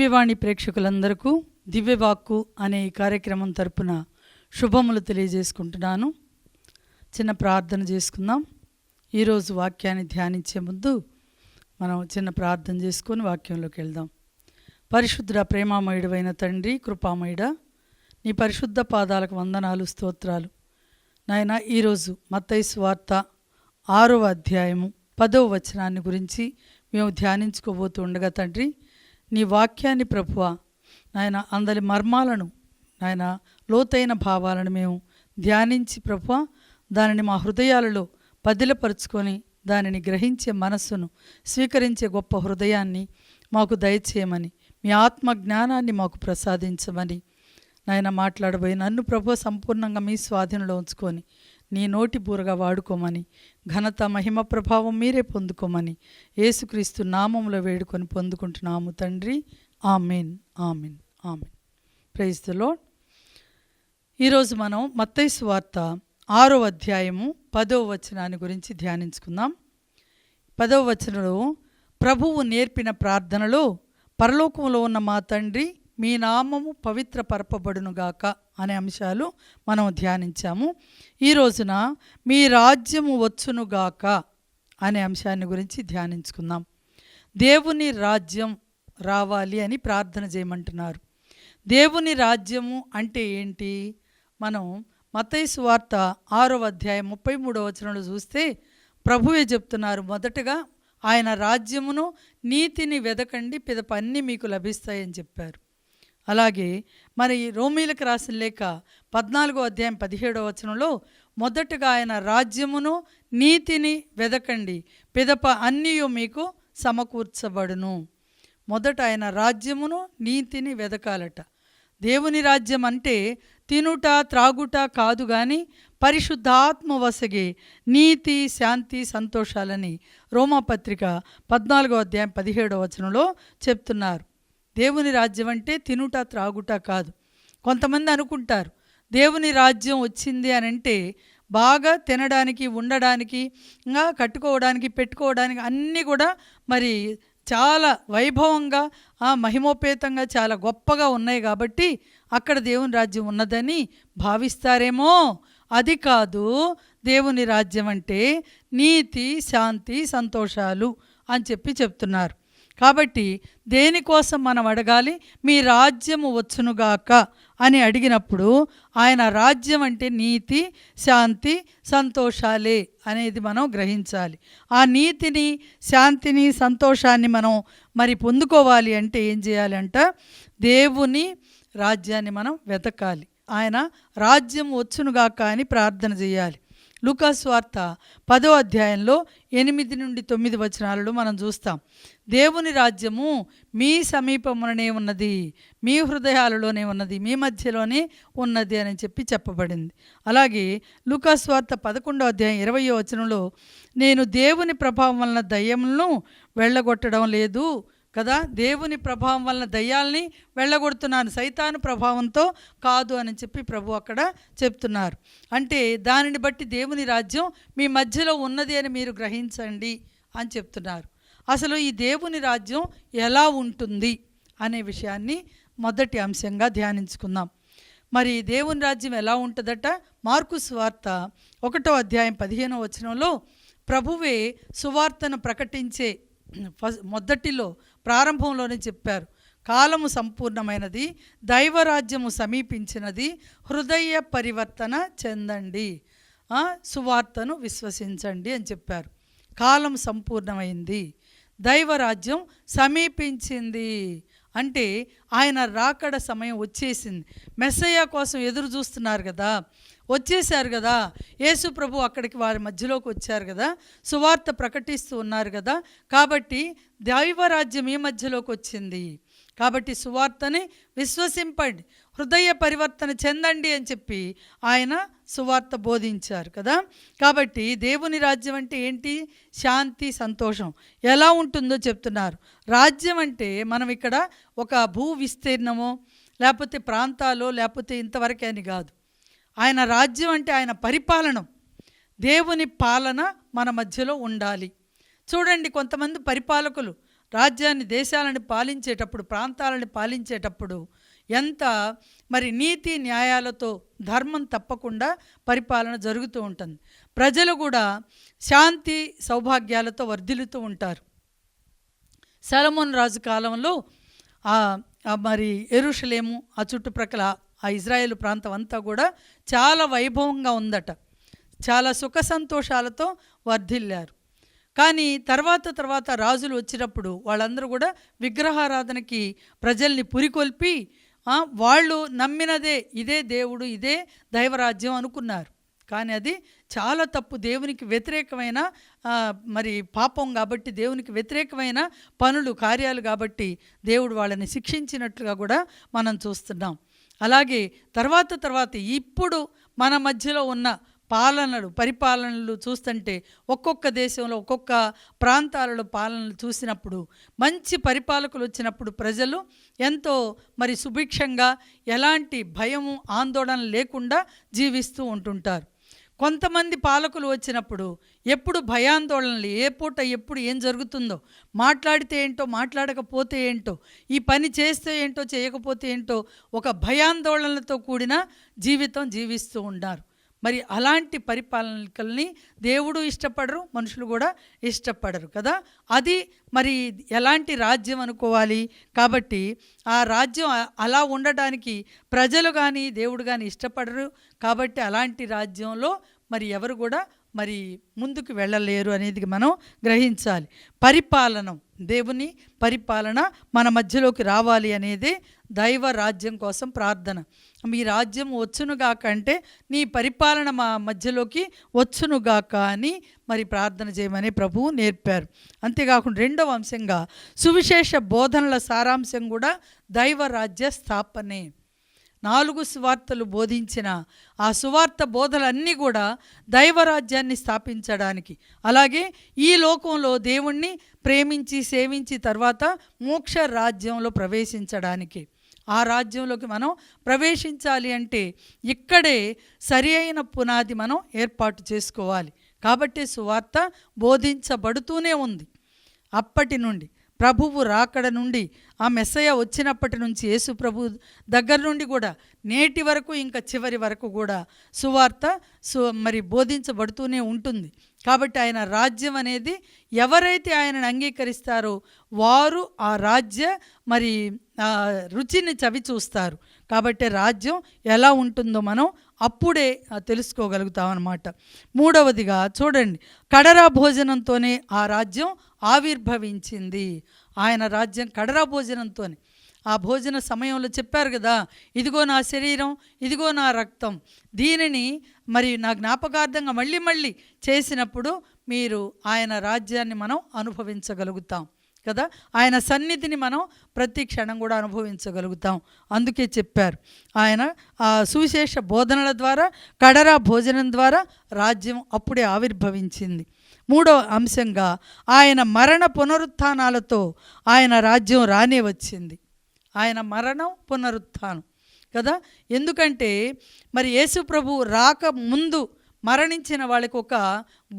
దివ్యవాణి ప్రేక్షకులందరికీ దివ్యవాక్కు అనే ఈ కార్యక్రమం తరపున శుభములు తెలియజేసుకుంటున్నాను. చిన్న ప్రార్థన చేసుకుందాం. ఈరోజు వాక్యాన్ని ధ్యానించే ముందు మనం చిన్న ప్రార్థన చేసుకొని వాక్యంలోకి వెళ్దాం. పరిశుద్ధ ప్రేమామయుడైన తండ్రి, కృపామయుడ, నీ పరిశుద్ధ పాదాలకు వందనాలు, స్తోత్రాలు. నాయన, ఈరోజు మత్తయి సువార్త 6వ అధ్యాయము 10వ వచనాన్ని గురించి మేము ధ్యానించుకోబోతూ ఉండగా తండ్రి, నీ వాక్యాన్ని ప్రభువా నాయన అందరి మర్మాలను, నాయన లోతైన భావాలను మేము ధ్యానించి ప్రభువా దానిని మా హృదయాలలో పదిలపరుచుకొని దానిని గ్రహించే మనస్సును, స్వీకరించే గొప్ప హృదయాన్ని మాకు దయచేయమని, మీ ఆత్మ జ్ఞానాన్ని మాకు ప్రసాదించమని నాయన మాట్లాడబోయి నన్ను ప్రభువా సంపూర్ణంగా మీ స్వాధీనంలో ఉంచుకొని నీ నోటి బూరగా వాడుకోమని, ఘనత మహిమ ప్రభావం మీరే పొందుకోమని యేసుక్రీస్తు నామములో వేడుకొని పొందుకుంటున్నాము తండ్రి. Amen, amen, amen. Praise the lord. ఈరోజు మనం మత్తయి సువార్త 6వ అధ్యాయము 10వ వచనాన్ని గురించి ధ్యానించుకుందాం. 10వ వచనంలో ప్రభువు నేర్పిన ప్రార్థనలో పరలోకంలో ఉన్న మా తండ్రి, మీ నామము పవిత్ర పరపబడునుగాక అనే అంశాలు మనం ధ్యానించాము. ఈ రోజున మీ రాజ్యము వచ్చునుగాక అనే అంశాన్ని గురించి ధ్యానించుకుందాం. దేవుని రాజ్యం రావాలి అని ప్రార్థన చేయమంటున్నారు. దేవుని రాజ్యము అంటే ఏంటి? మనం మత్తయి సువార్త 6వ అధ్యాయం 33వ వచనంలో చూస్తే ప్రభువే చెప్తున్నారు, మొదటగా ఆయన రాజ్యమును నీతిని వెదకండి, పిదప అన్నీ మీకు లభిస్తాయని చెప్పారు. అలాగే మరి రోమీలకు రాసిన లేఖ 14వ అధ్యాయం 17వ వచనంలో మొదటగా ఆయన రాజ్యమును నీతిని వెదకండి, పిదప అన్నీ మీకు సమకూర్చబడును. మొదట ఆయన రాజ్యమును నీతిని వెదకాలట. దేవుని రాజ్యం అంటే తినుట త్రాగుట కాదు కానీ పరిశుద్ధాత్మ వసగే నీతి, శాంతి, సంతోషాలని రోమాపత్రిక 14వ అధ్యాయం 17వ వచనంలో చెప్తున్నారు. దేవుని రాజ్యం అంటే తినుట త్రాగుట కాదు. కొంతమంది అనుకుంటారు దేవుని రాజ్యం వచ్చింది అని అంటే బాగా తినడానికి, ఉండడానికి, ఇంకా కట్టుకోవడానికి, పెట్టుకోవడానికి అన్నీ కూడా మరి చాలా వైభవంగా, మహిమోపేతంగా, చాలా గొప్పగా ఉన్నాయి కాబట్టి అక్కడ దేవుని రాజ్యం ఉన్నదని భావిస్తారేమో. అది కాదు. దేవుని రాజ్యం అంటే నీతి, శాంతి, సంతోషాలు అని చెప్తున్నారు. కాబట్టి దేనికోసం మనం అడగాలి? మీ రాజ్యము వచ్చునుగాక అని అడిగినప్పుడు ఆయన రాజ్యం అంటే నీతి, శాంతి, సంతోషాలే అనేది మనం గ్రహించాలి. ఆ నీతిని, శాంతిని, సంతోషాన్ని మనం మరి పొందుకోవాలి అంటే ఏం చేయాలి అంట? దేవుని రాజ్యాన్ని మనం వెతకాలి. ఆయన రాజ్యం వచ్చునుగాక అని ప్రార్థన చేయాలి. లూకా సువార్త 10వ అధ్యాయంలో 8 నుండి 9 వచనాలలో మనం చూస్తాం, దేవుని రాజ్యము మీ సమీపముననే ఉన్నది, మీ హృదయాలలోనే ఉన్నది, మీ మధ్యలోనే ఉన్నది అని చెప్పబడింది. అలాగే లూకా సువార్త 11వ అధ్యాయం 20వ వచనంలో నేను దేవుని ప్రభావం వలన దయ్యములను వెళ్ళగొట్టడం లేదు కదా, దేవుని ప్రభావం వలన దయ్యాల్ని వెళ్ళగొడుతున్నాను, సైతాను ప్రభావంతో కాదు అని ప్రభు అక్కడ చెప్తున్నారు. అంటే దానిని బట్టి దేవుని రాజ్యం మీ మధ్యలో ఉన్నది అని మీరు గ్రహించండి అని చెప్తున్నారు. అసలు ఈ దేవుని రాజ్యం ఎలా ఉంటుంది అనే విషయాన్ని మొదటి అంశంగా ధ్యానించుకుందాం. మరి దేవుని రాజ్యం ఎలా ఉంటుందట? మార్కు సువార్త 1వ అధ్యాయం 15వ వచనంలో ప్రభువే సువార్తను ప్రకటించే మొదటిలో ప్రారంభంలోనే చెప్పారు, కాలము సంపూర్ణమైనది, దైవరాజ్యము సమీపించినది, హృదయ పరివర్తన చెందండి, సువార్తను విశ్వసించండి అని చెప్పారు. కాలం సంపూర్ణమైంది, దైవరాజ్యం సమీపించింది అంటే ఆయన రాకడ సమయం వచ్చేసింది. మెస్సయ్య కోసం ఎదురు చూస్తున్నారు కదా, వచ్చేసారు కదా. యేసు ప్రభు అక్కడికి వారి మధ్యలోకి వచ్చారు కదా, సువార్త ప్రకటిస్తూ ఉన్నారు కదా. కాబట్టి దైవరాజ్యం ఈ మధ్యలోకి వచ్చింది. కాబట్టి సువార్తని విశ్వసింపండి, హృదయ పరివర్తన చెందండి అని ఆయన సువార్త బోధించారు కదా. కాబట్టి దేవుని రాజ్యం అంటే ఏంటి? శాంతి, సంతోషం ఎలా ఉంటుందో చెప్తున్నారు. రాజ్యం అంటే మనం ఇక్కడ ఒక భూ విస్తీర్ణమో లేకపోతే ప్రాంతాలో లేకపోతే ఇంతవరకే అని కాదు. ఆయన రాజ్యం అంటే ఆయన పరిపాలన, దేవుని పాలన మన మధ్యలో ఉండాలి. చూడండి, కొంతమంది పరిపాలకులు రాజ్యాన్ని, దేశాలను పాలించేటప్పుడు, ప్రాంతాలను పాలించేటప్పుడు ఎంత మరి నీతి న్యాయాలతో, ధర్మం తప్పకుండా పరిపాలన జరుగుతూ ఉంటుంది. ప్రజలు కూడా శాంతి సౌభాగ్యాలతో వర్ధిల్లుతూ ఉంటారు. సొలొమోను రాజు కాలంలో మరి యెరూషలేము, ఆ చుట్టుప్రక్కల ఆ ఇజ్రాయేలు ప్రాంతం అంతా కూడా చాలా వైభవంగా ఉందట. చాలా సుఖ సంతోషాలతో వర్ధిల్లారు. కానీ తర్వాత రాజులు వచ్చినప్పుడు వాళ్ళందరూ కూడా విగ్రహారాధనకి ప్రజల్ని పురికొల్పి వాళ్ళు నమ్మినదే ఇదే దేవుడు, ఇదే దైవరాజ్యం అనుకున్నారు. కానీ అది చాలా తప్పు. దేవునికి వ్యతిరేకమైన మరి పాపం కాబట్టి, దేవునికి వ్యతిరేకమైన పనులు, కార్యాలు కాబట్టి దేవుడు వాళ్ళని శిక్షించినట్లుగా కూడా మనం చూస్తున్నాం. అలాగే తర్వాత ఇప్పుడు మన మధ్యలో ఉన్న పరిపాలనలు చూస్తుంటే, ఒక్కొక్క దేశంలో ఒక్కొక్క ప్రాంతాలలో పాలనలు చూసినప్పుడు, మంచి పరిపాలకులు వచ్చినప్పుడు ప్రజలు ఎంతో మరి సుభిక్షంగా, ఎలాంటి భయము ఆందోళన లేకుండా జీవిస్తూ ఉంటుంటారు. కొంతమంది పాలకులు వచ్చినప్పుడు ఎప్పుడు భయాందోళనలు, ఏ పూట ఎప్పుడు ఏం జరుగుతుందో, మాట్లాడితే ఏంటో మాట్లాడకపోతే ఏంటో, ఈ పని చేస్తే ఏంటో చేయకపోతే ఏంటో, ఒక భయాందోళనలతో కూడిన జీవితం జీవిస్తూ ఉన్నారు. మరి అలాంటి పరిపాలనల్ని దేవుడు ఇష్టపడరు, మనుషులు కూడా ఇష్టపడరు కదా. అది మరి ఎలాంటి రాజ్యం అనుకోవాలి. కాబట్టి ఆ రాజ్యం అలా ఉండటానికి ప్రజలు కానీ దేవుడు కానీ ఇష్టపడరు. కాబట్టి అలాంటి రాజ్యంలో మరి ఎవరు కూడా మరి ముందుకు వెళ్ళలేరు అనేది మనం గ్రహించాలి. దేవుని పరిపాలన మన మధ్యలోకి రావాలి అనేది దైవ రాజ్యం కోసం ప్రార్థన. మీ రాజ్యం వచ్చునుగాక అంటే నీ పరిపాలన మా మధ్యలోకి వచ్చునుగాక అని మరి ప్రార్థన చేయమని ప్రభువు నేర్పారు. అంతేకాకుండా రెండవ అంశంగా సువిశేష బోధనల సారాంశం కూడా దైవ రాజ్య స్థాపనే. 4 సువార్తలు బోధించిన ఆ సువార్త బోధలన్నీ కూడా దైవరాజ్యాన్ని స్థాపించడానికి, అలాగే ఈ లోకంలో దేవుణ్ణి ప్రేమించి సేవించి తర్వాత మోక్ష రాజ్యంలో ప్రవేశించడానికి. ఆ రాజ్యంలోకి మనం ప్రవేశించాలి అంటే ఇక్కడే సరి అయిన పునాది మనం ఏర్పాటు చేసుకోవాలి. కాబట్టి సువార్త బోధించబడుతూనే ఉంది. అప్పటి నుండి, ప్రభువు రాకడ నుండి, ఆ మెస్సయ వచ్చినప్పటి నుంచి, యేసు ప్రభు దగ్గర నుండి కూడా నేటి వరకు, ఇంకా చివరి వరకు కూడా సువార్త మరి బోధించబడుతూనే ఉంటుంది. కాబట్టి ఆయన రాజ్యం అనేది ఎవరైతే ఆయనను అంగీకరిస్తారో వారు ఆ రాజ్య మరి రుచిని చవి చూస్తారు. కాబట్టి రాజ్యం ఎలా ఉంటుందో మనం అప్పుడే తెలుసుకోగలుగుతాం అన్నమాట. మూడవదిగా చూడండి, కడరా భోజనంతోనే ఆ రాజ్యం ఆవిర్భవించింది. ఆయన రాజ్యం కడరా భోజనంతోనే. ఆ భోజన సమయంలో చెప్పారు కదా, ఇదిగో నా శరీరం, ఇదిగో నా రక్తం, దీనిని మరి నా జ్ఞాపకార్థంగా మళ్ళీ మళ్ళీ చేసినప్పుడు మీరు ఆయన రాజ్యాన్ని మనం అనుభవించగలుగుతాం కదా. ఆయన సన్నిధిని మనం ప్రతి క్షణం కూడా అనుభవించగలుగుతాం. అందుకే చెప్పారు, ఆయన సువిశేష బోధనల ద్వారా, కడరా భోజనం ద్వారా రాజ్యం అప్పుడే ఆవిర్భవించింది. మూడో అంశంగా ఆయన మరణ పునరుత్థానాలతో ఆయన రాజ్యం రానే వచ్చింది. ఆయన మరణం, పునరుత్థానం కదా. ఎందుకంటే మరి యేసు ప్రభు రాక ముందు మరణించిన వాళ్ళకి ఒక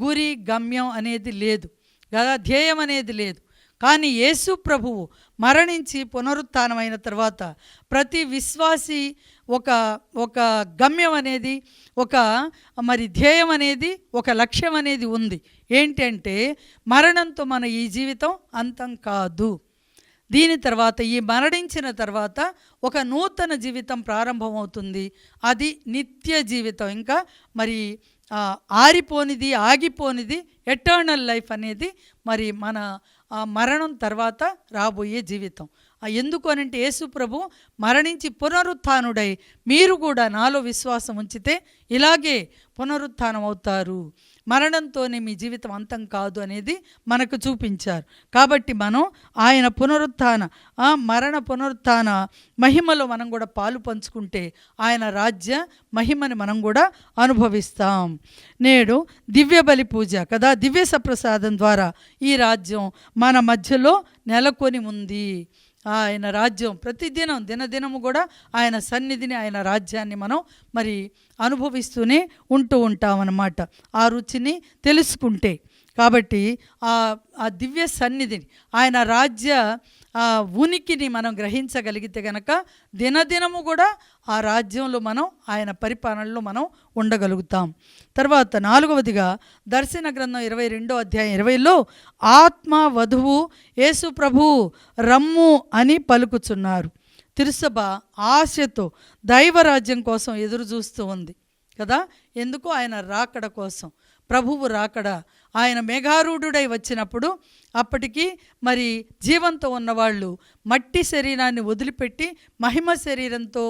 గురి, గమ్యం అనేది లేదు కదా, ధ్యేయం అనేది లేదు. కానీ యేసు ప్రభువు మరణించి పునరుత్థానమైన తర్వాత ప్రతి విశ్వాసి ఒక గమ్యం అనేది, ఒక మరి ధ్యేయం అనేది, ఒక లక్ష్యం అనేది ఉంది. ఏంటంటే మరణంతో మన ఈ జీవితం అంతం కాదు. దీని తర్వాత, ఈ మరణించిన తర్వాత ఒక నూతన జీవితం ప్రారంభమవుతుంది. అది నిత్య జీవితం. ఇంకా మరి ఆరిపోనిది, ఆగిపోనిది ఎటర్నల్ లైఫ్ అనేది మరి మన మరణం తర్వాత రాబోయే జీవితం. ఎందుకు అనంటే యేసు ప్రభు మరణించి పునరుత్థానుడై మీరు కూడా నాలో విశ్వాసం ఉంచితే ఇలాగే పునరుత్థానం అవుతారు, మరణంతోనే మీ జీవితం అంతం కాదు అనేది మనకు చూపించారు. కాబట్టి మనం ఆయన మరణ పునరుత్థాన మహిమలో మనం కూడా పాలు పంచుకుంటే ఆయన రాజ్య మహిమని మనం కూడా అనుభవిస్తాం. నేడు దివ్య బలి పూజ కదా, దివ్య సప్రసాదం ద్వారా ఈ రాజ్యం మన మధ్యలో నెలకొని ఉంది. ఆయన రాజ్యం ప్రతిదినం, దినదినము కూడా ఆయన సన్నిధిని, ఆయన రాజ్యాన్ని మనం మరి అనుభవిస్తూనే ఉంటూ ఉంటామన్నమాట. ఆ రుచిని తెలుసుకుంటే కాబట్టి ఆ దివ్య సన్నిధిని, ఆయన రాజ్య ఉనికిని మనం గ్రహించగలిగితే గనక దినదినము కూడా ఆ రాజ్యంలో మనం, ఆయన పరిపాలనలో మనం ఉండగలుగుతాం. తర్వాత 4వదిగా దర్శన గ్రంథం 22వ అధ్యాయం 20లో ఆత్మ వధువు యేసు ప్రభువు రమ్ము అని పలుకుచున్నారు. తిరుసభ ఆశతో దైవరాజ్యం కోసం ఎదురు చూస్తూ ఉంది కదా. ఎందుకు? ఆయన రాకడ కోసం, ప్రభువు రాకడ. ఆయన మేఘారూఢుడై వచ్చినప్పుడు అప్పటికి మరి జీవంతో ఉన్నవాళ్ళు మట్టి శరీరాన్ని వదిలిపెట్టి మహిమ శరీరంతో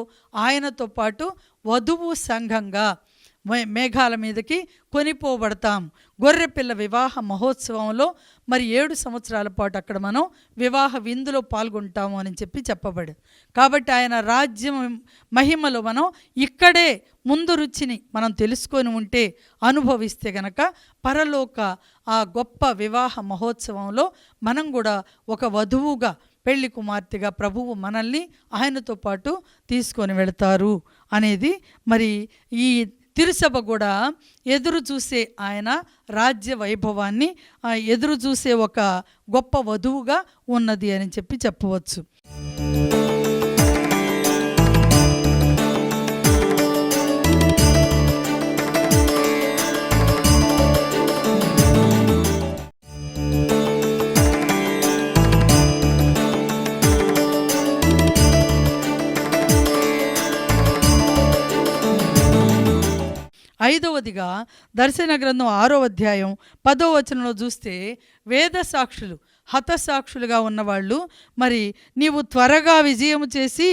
ఆయనతో పాటు వధువు సంఘంగా మేఘాల మీదకి కొనిపోబడతాం. గొర్రెపిల్ల వివాహ మహోత్సవంలో మరి 7 సంవత్సరాల పాటు అక్కడ మనం వివాహ విందులో పాల్గొంటాము అని చెప్పబడి, కాబట్టి ఆయన రాజ్యం మహిమలో మనం ఇక్కడే ముందు రుచిని మనం తెలుసుకొని ఉంటే, అనుభవిస్తే గనక పరలోక ఆ గొప్ప వివాహ మహోత్సవంలో మనం కూడా ఒక వధువుగా, పెళ్లి కుమార్తెగా ప్రభువు మనల్ని ఆయనతో పాటు తీసుకొని వెళతారు అనేది మరి ఈ తిరుసభ కూడా ఎదురు చూసే ఆయన రాజ్య వైభవాన్ని ఎదురు చూసే ఒక గొప్ప వధువుగా ఉన్నది అని చెప్పవచ్చు. ఐదవదిగా దర్శన గ్రంథం 6వ అధ్యాయం 10వ వచనంలో చూస్తే వేద సాక్షులు, హతసాక్షులుగా ఉన్నవాళ్ళు, మరి నీవు త్వరగా విజయము చేసి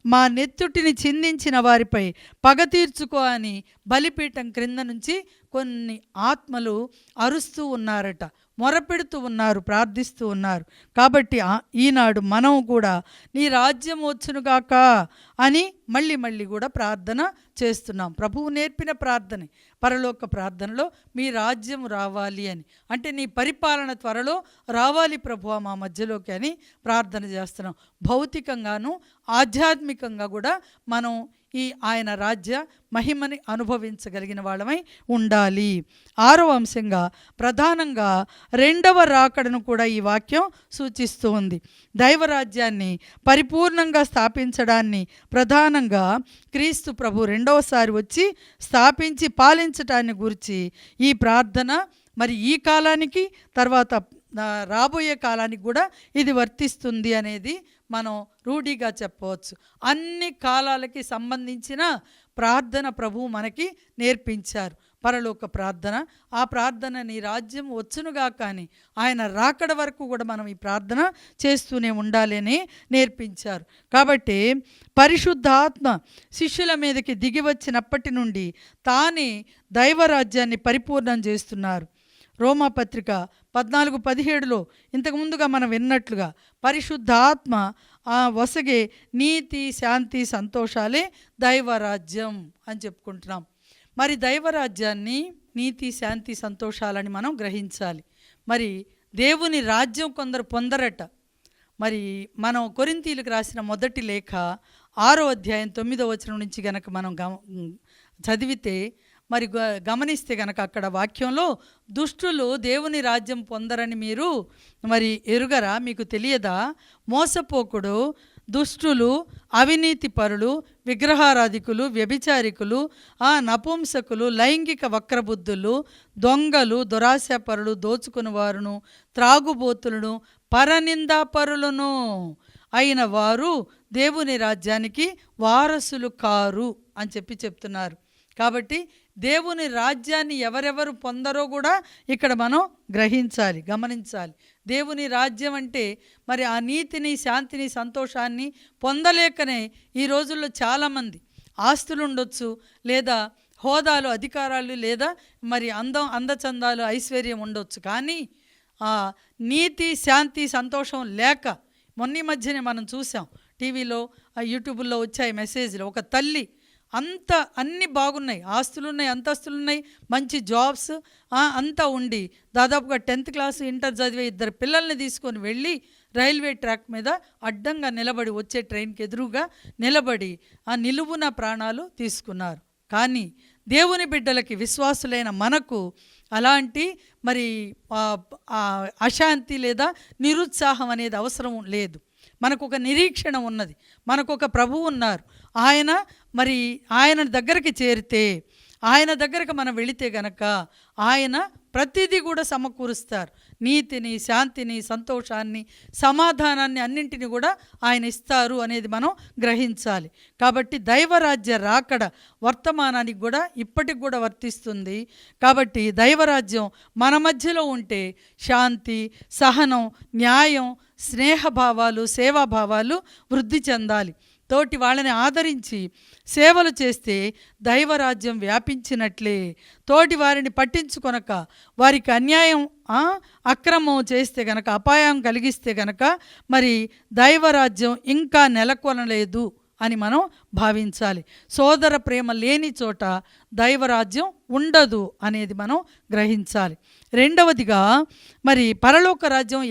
మా నెత్తుటిని చిందించిన వారిపై పగ తీర్చుకో అని బలిపీఠం క్రింద నుంచి కొన్ని ఆత్మలు అరుస్తూ ఉన్నారట, మొరపెడుతూ ఉన్నారు, ప్రార్థిస్తూ ఉన్నారు. కాబట్టి ఈనాడు మనం కూడా నీ రాజ్యం వచ్చునుగాక అని మళ్ళీ కూడా ప్రార్థన చేస్తున్నాం. ప్రభువు నేర్పిన ప్రార్థన, పరలోక ప్రార్థనలో మీ రాజ్యం రావాలి అని, అంటే నీ పరిపాలన త్వరలో రావాలి ప్రభువా మా మధ్యలోకి అని ప్రార్థన చేస్తున్నాం. భౌతికంగాను ఆధ్యాత్మికంగా కూడా మనం ఈ ఆయన రాజ్య మహిమని అనుభవించగలిగిన వాళ్ళమై ఉండాలి. 6వ అంశంగా ప్రధానంగా 2వ రాకడను కూడా ఈ వాక్యం సూచిస్తూ ఉంది. దైవరాజ్యాన్ని పరిపూర్ణంగా స్థాపించడాన్ని, ప్రధానంగా క్రీస్తు ప్రభు రెండవసారి వచ్చి స్థాపించి పాలించటాన్ని గురించి ఈ ప్రార్థన మరి ఈ కాలానికి, తర్వాత రాబోయే కాలానికి కూడా ఇది వర్తిస్తుంది అనేది మనం రూఢిగా చెప్పవచ్చు. అన్ని కాలాలకి సంబంధించిన ప్రార్థన ప్రభువు మనకి నేర్పించారు. పరలోక ప్రార్థన, ఆ ప్రార్థన నీ రాజ్యం వచ్చునుగా కానీ ఆయన రాకడ వరకు కూడా మనం ఈ ప్రార్థన చేస్తూనే ఉండాలి అని నేర్పించారు. కాబట్టి పరిశుద్ధాత్మ శిష్యుల మీదకి దిగి వచ్చినప్పటి నుండి తానే దైవరాజ్యాన్ని పరిపూర్ణం చేస్తున్నారు. రోమాపత్రిక 14:17లో ఇంతకుముందుగా మనం విన్నట్లుగా పరిశుద్ధాత్మ వసగే నీతి, శాంతి, సంతోషాలే దైవరాజ్యం అని చెప్పుకుంటున్నాం. మరి దైవరాజ్యాన్ని, నీతి, శాంతి, సంతోషాలని మనం గ్రహించాలి. మరి దేవుని రాజ్యం కొందరు పొందరట. మరి మనం కొరింథీయులకు రాసిన మొదటి లేఖ 6వ అధ్యాయం 9వ వచనం నుంచి గనక మనం చదివితే, మరి గమనిస్తే గనక అక్కడ వాక్యంలో దుష్టులు దేవుని రాజ్యం పొందరని మీరు మరి ఎరుగరా, మీకు తెలియదా? మోసపోకుడు, దుష్టులు, అవినీతి పరులు, విగ్రహారాధికులు, వ్యభిచారికులు, నపుంసకులు, లైంగిక వక్రబుద్ధులు, దొంగలు, దురాశాపరులు, దోచుకునివారును, త్రాగుబోతులను, పరనిందాపరులను అయిన వారు దేవుని రాజ్యానికి వారసులు కారు అని చెప్తున్నారు. కాబట్టి దేవుని రాజ్యాన్ని ఎవరెవరు పొందరో కూడా ఇక్కడ మనం గ్రహించాలి, గమనించాలి. దేవుని రాజ్యం అంటే మరి ఆ నీతిని, శాంతిని, సంతోషాన్ని పొందలేకనే ఈ రోజుల్లో చాలామంది ఆస్తులు ఉండొచ్చు, లేదా హోదాలు, అధికారాలు, లేదా మరి అందచందాలు, ఐశ్వర్యం ఉండొచ్చు, కానీ ఆ నీతి, శాంతి, సంతోషం లేక మొన్న మధ్యనే మనం చూసాం టీవీలో, యూట్యూబ్లో వచ్చాయి మెసేజ్లు. ఒక తల్లి అన్నీ బాగున్నాయి, ఆస్తులున్నాయి, అంతస్తులున్నాయి, మంచి జాబ్స్ అంతా ఉండి దాదాపుగా 10th క్లాస్, ఇంటర్ చదివే 2 పిల్లల్ని తీసుకొని వెళ్ళి రైల్వే ట్రాక్ మీద అడ్డంగా నిలబడి, వచ్చే ట్రైన్కి ఎదురుగా నిలబడి ఆ నిలువున ప్రాణాలు తీసుకున్నారు. కానీ దేవుని బిడ్డలకి, విశ్వాసులైన మనకు అలాంటి మరి అశాంతి లేదా నిరుత్సాహం అనేది అవసరం లేదు. మనకు ఒక నిరీక్షణ ఉన్నది, మనకు ఒక ప్రభువు ఉన్నారు. ఆయన దగ్గరికి చేరితే, ఆయన దగ్గరకు మనం వెళితే గనక ఆయన ప్రతిదీ కూడా సమకూరుస్తారు. నీతిని, శాంతిని, సంతోషాన్ని, సమాధానాన్ని అన్నింటినీ కూడా ఆయన ఇస్తారు అనేది మనం గ్రహించాలి. కాబట్టి దైవరాజ్య రాకడ వర్తమానానికి కూడా ఇప్పటికి కూడా వర్తిస్తుంది. కాబట్టి దైవరాజ్యం మన మధ్యలో ఉంటే శాంతి, సహనం, న్యాయం, స్నేహభావాలు, సేవాభావాలు వృద్ధి చెందాలి. తోటి వాళ్ళని ఆదరించి సేవలు చేస్తే దైవరాజ్యం వ్యాపించినట్లే. తోటి వారిని పట్టించుకొనక, వారికి అన్యాయం, అక్రమం చేస్తే గనక, అపాయం కలిగిస్తే గనక మరి దైవరాజ్యం ఇంకా నెలకొనలేదు అని మనం భావించాలి. సోదర ప్రేమ లేని చోట దైవరాజ్యం ఉండదు అనేది మనం గ్రహించాలి. రెండవదిగా మరి పరలోక రాజ్యం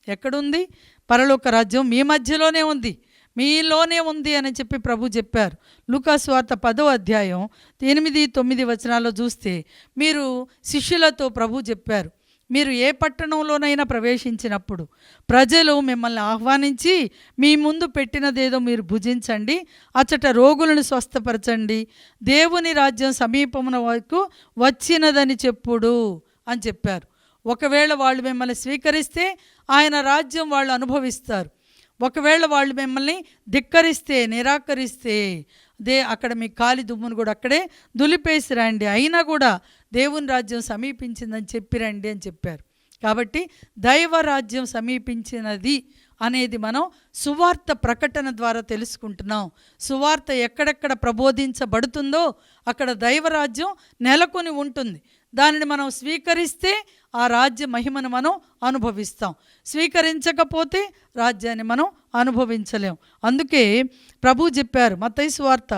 ఎక్కడుంది? పరలోక రాజ్యం మీ మధ్యలోనే ఉంది, మీలోనే ఉంది అని చెప్పి ప్రభు చెప్పారు. లూకాసు వార్త 10వ అధ్యాయం 8-9 వచనాల్లో చూస్తే మీరు శిష్యులతో ప్రభు చెప్పారు, మీరు ఏ పట్టణంలోనైనా ప్రవేశించినప్పుడు ప్రజలు మిమ్మల్ని ఆహ్వానించి మీ ముందు పెట్టినదేదో మీరు భుజించండి, అచ్చట రోగులను స్వస్థపరచండి, దేవుని రాజ్యం సమీపమున వరకు వచ్చినదని చెప్పుడు అని చెప్పారు. ఒకవేళ వాళ్ళు మిమ్మల్ని స్వీకరిస్తే ఆయన రాజ్యం వాళ్ళు అనుభవిస్తారు. ఒకవేళ వాళ్ళు మిమ్మల్ని ధిక్కరిస్తే, నిరాకరిస్తే అక్కడ మీ కాలి దుమ్మును కూడా అక్కడే దులిపేసి రండి, అయినా కూడా దేవుని రాజ్యం సమీపించిందని చెప్పిరండి అని చెప్పారు. కాబట్టి దైవరాజ్యం సమీపించినది అనేది మనం సువార్త ప్రకటన ద్వారా తెలుసుకుంటున్నాం. సువార్త ఎక్కడెక్కడ ప్రబోధించబడుతుందో అక్కడ దైవరాజ్యం నెలకొని ఉంటుంది. దానిని మనం స్వీకరిస్తే ఆ రాజ్య మహిమను మనం అనుభవిస్తాం, స్వీకరించకపోతే రాజ్యాన్ని మనం అనుభవించలేం. అందుకే ప్రభు చెప్పారు మత్తయి సువార్త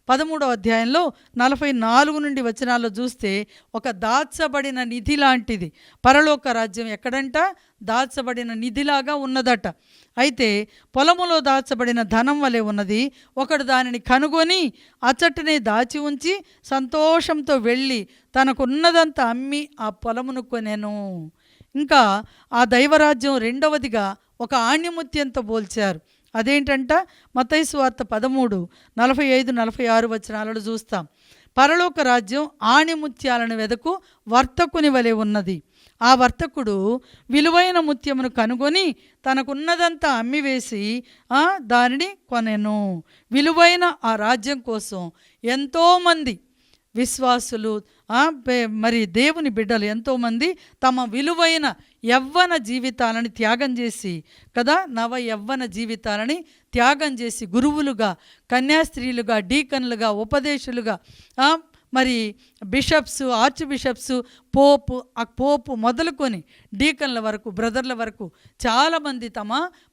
13వ అధ్యాయంలో 44 నుండి వచనాల్లో చూస్తే, ఒక దాచబడిన నిధి లాంటిది పరలోక రాజ్యం ఎక్కడంట? దాచబడిన నిధిలాగా ఉన్నదట. అయితే పొలములో దాచబడిన ధనం వలె ఉన్నది. ఒకడు దానిని కనుగొని అచ్చటనే దాచి ఉంచి సంతోషంతో వెళ్ళి తనకున్నదంతా అమ్మి ఆ పొలమును కొనెను. ఇంకా ఆ దైవరాజ్యం రెండవదిగా ఒక ఆణిముత్యంతో పోల్చారు. అదేంటంట? మత్తయి సువార్త 13:45-46 వచనాలను చూస్తాం. పరలోక రాజ్యం ఆణిముత్యాలను వెదకు వర్తకుని వలె ఉన్నది. ఆ వర్తకుడు విలువైన ముత్యమును కనుగొని తనకున్నదంతా అమ్మివేసి దానిని కొనెను. విలువైన ఆ రాజ్యం కోసం ఎంతోమంది విశ్వాసులు, మరి దేవుని బిడ్డలు ఎంతోమంది తమ విలువైన యవ్వన జీవితాలని త్యాగం చేసి నవ యవ్వన జీవితాలని త్యాగం చేసి గురువులుగా, కన్యాస్త్రీలుగా, డీకన్లుగా, ఉపదేశులుగా, మరి బిషప్స్, ఆర్చ్ బిషప్స్, పోపు మొదలుకొని డీకన్ల వరకు, బ్రదర్ల వరకు చాలామంది తమ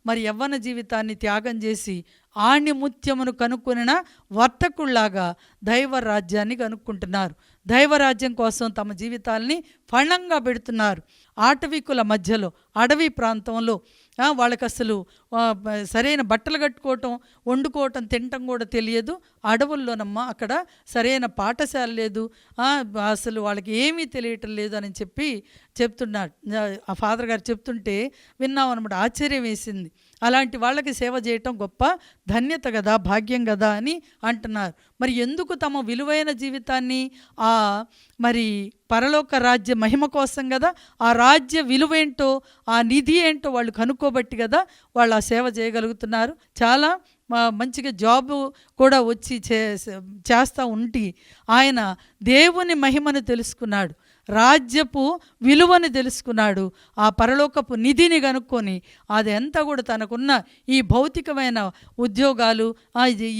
మరి యవ్వన జీవితాన్ని త్యాగం చేసి ఆణిముత్యమును కనుక్కొనిన వర్తకుల్లాగా దైవ రాజ్యాన్ని కనుక్కుంటున్నారు. దైవరాజ్యం కోసం తమ జీవితాల్ని ఫణంగా పెడుతున్నారు. ఆటవికుల మధ్యలో, అడవి ప్రాంతంలో వాళ్ళకి అసలు సరైన బట్టలు కట్టుకోవటం, వండుకోవటం, తినటం కూడా తెలియదు. అడవుల్లోనమ్మా అక్కడ సరైన పాఠశాల లేదు, అసలు వాళ్ళకి ఏమీ తెలియటం లేదు అని చెప్తున్నాడు. ఆ ఫాదర్ గారు చెప్తుంటే విన్నాం అనమాట. ఆశ్చర్యం వేసింది. అలాంటి వాళ్ళకి సేవ చేయటం గొప్ప ధన్యత కదా, భాగ్యం కదా అని అంటున్నారు. మరి ఎందుకు తమ విలువైన జీవితాన్ని మరి పరలోక రాజ్య మహిమ కోసం కదా, ఆ రాజ్య విలువేంటో, ఆ నిధి ఏంటో వాళ్ళు కనుక్కోబట్టి కదా వాళ్ళు ఆ సేవ చేయగలుగుతున్నారు. చాలా మంచిగా జాబు కూడా వచ్చి చేస్తూ ఉండి ఆయన దేవుని మహిమను తెలుసుకున్నాడు, రాజ్యపు విలువని తెలుసుకున్నాడు, ఆ పరలోకపు నిధిని కనుక్కొని అది అంతా కూడా తనకున్న ఈ భౌతికమైన ఉద్యోగాలు,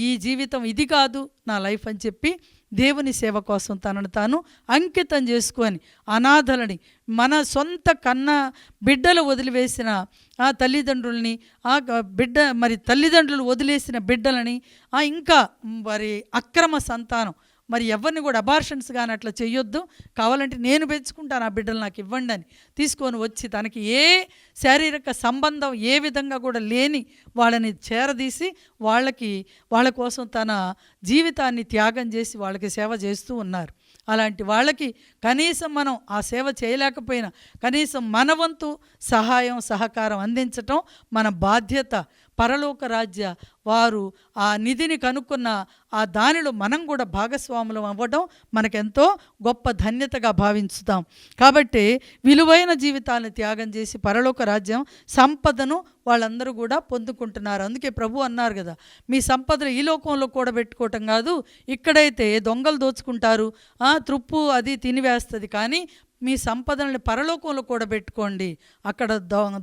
ఈ జీవితం ఇది కాదు నా లైఫ్ అని చెప్పి దేవుని సేవ కోసం తనను తాను అంకితం చేసుకొని అనాథలని, మన సొంత బిడ్డలు వదిలివేసిన ఆ తల్లిదండ్రుల్ని, మరి తల్లిదండ్రులు వదిలేసిన బిడ్డలని, ఇంకా మరి అక్రమ సంతానం మరి ఎవరిని కూడా అబార్షన్స్ కానీ అట్లా చేయొద్దు, కావాలంటే నేను పెంచుకుంటాను ఆ బిడ్డలు నాకు ఇవ్వండి అని తీసుకొని వచ్చి తనకి ఏ శారీరక సంబంధం ఏ విధంగా కూడా లేని వాళ్ళని చేరదీసి వాళ్ళ కోసం తన జీవితాన్ని త్యాగం చేసి వాళ్ళకి సేవ చేస్తూ ఉన్నారు. అలాంటి వాళ్ళకి కనీసం మనం ఆ సేవ చేయలేకపోయినా కనీసం మన వంతు సహాయం సహకారం అందించటం మన బాధ్యత. పరలోక రాజ్య వారు ఆ నిధిని కనుక్కున్న ఆ దానిలో మనం కూడా భాగస్వాములం అవ్వడం మనకెంతో గొప్ప ధన్యతగా భావించుతాం. కాబట్టి విలువైన జీవితాలను త్యాగం చేసి పరలోక రాజ్యం సంపదను వాళ్ళందరూ కూడా పొందుకుంటున్నారు. అందుకే ప్రభు అన్నారు కదా, మీ సంపదలు ఈ లోకంలో కూడబెట్టుకోవటం కాదు, ఇక్కడైతే దొంగలు దోచుకుంటారు, త్రుప్పు అది తినివేస్తుంది, కానీ మీ సంపదల్ని పరలోకంలో కూడా పెట్టుకోండి, అక్కడ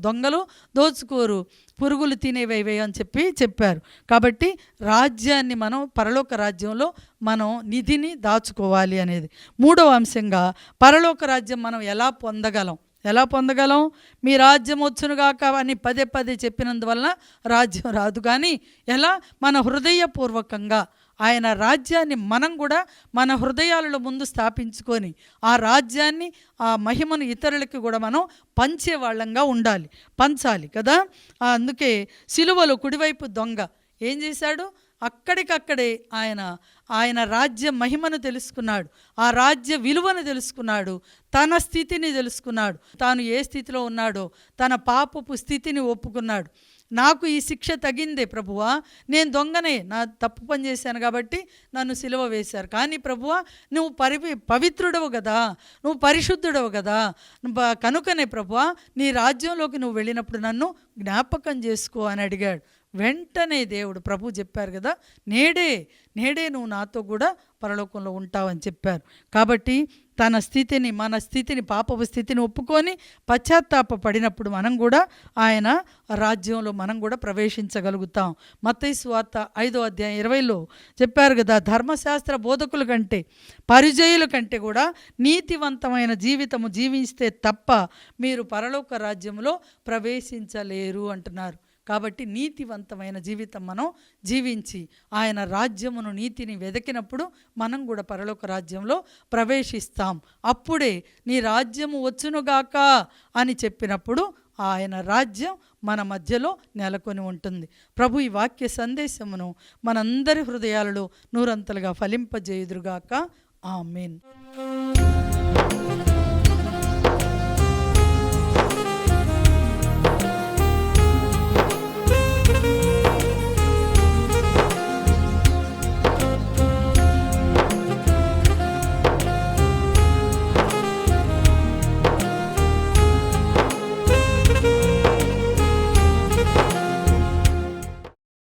దొంగలు దోచుకోరు, పురుగులు తినేవేవే అని చెప్పారు. కాబట్టి రాజ్యాన్ని మనం పరలోక రాజ్యంలో మనం నిధిని దాచుకోవాలి అనేది. మూడవ అంశంగా పరలోక రాజ్యం మనం ఎలా పొందగలం? మీ రాజ్యం వచ్చునుగాక అని పదే పదే చెప్పినందువలన రాజ్యం రాదు, కానీ ఎలా? మన హృదయపూర్వకంగా ఆయన రాజ్యాన్ని మనం కూడా మన హృదయాలలో ముందు స్థాపించుకొని ఆ రాజ్యాన్ని ఆ మహిమను ఇతరులకి కూడా మనం పంచేవాళ్ళంగా పంచాలి కదా. అందుకే సిలువలో కుడివైపు దొంగ ఏం చేశాడు? అక్కడికక్కడే ఆయన రాజ్య మహిమను తెలుసుకున్నాడు, ఆ రాజ్య విలువను తెలుసుకున్నాడు, తన స్థితిని తెలుసుకున్నాడు, తాను ఏ స్థితిలో ఉన్నాడో తన పాపపు స్థితిని ఒప్పుకున్నాడు. నాకు ఈ శిక్ష తగిందే ప్రభువా, నేను దొంగనే, నా తప్పు పని చేశాను కాబట్టి నన్ను సిలువ వేశారు, కానీ ప్రభువా నువ్వు పవిత్రుడవు కదా, నువ్వు పరిశుద్ధుడవు కదా, కనుకనే ప్రభువా నీ రాజ్యంలోకి నువ్వు వెళ్ళినప్పుడు నన్ను జ్ఞాపకం చేసుకో అని అడిగాడు. వెంటనే దేవుడు ప్రభు చెప్పారు కదా, నేడే నువ్వు నాతో కూడా పరలోకంలో ఉంటావని చెప్పారు. కాబట్టి మన స్థితిని పాపపు స్థితిని ఒప్పుకొని పశ్చాత్తాప పడినప్పుడు మనం కూడా ఆయన రాజ్యంలో మనం కూడా ప్రవేశించగలుగుతాం. మత్తయి సువార్త 5వ అధ్యాయం 20లో చెప్పారు కదా, ధర్మశాస్త్ర బోధకుల కంటే పరిచయుల కంటే కూడా నీతివంతమైన జీవితము జీవిస్తే తప్ప మీరు పరలోక రాజ్యంలో ప్రవేశించలేరు అంటున్నారు. కాబట్టి నీతివంతమైన జీవితం మనం జీవించి ఆయన రాజ్యమును నీతిని వెదకినప్పుడు మనం కూడా పరలోక రాజ్యంలో ప్రవేశిస్తాం. అప్పుడే నీ రాజ్యము వచ్చునుగాక అని చెప్పినప్పుడు ఆయన రాజ్యం మన మధ్యలో నెలకొని ఉంటుంది. ప్రభు ఈ వాక్య సందేశమును మనందరి హృదయాలలో నూరంతలుగా ఫలింపజేయుదురుగాక. ఆమేన్.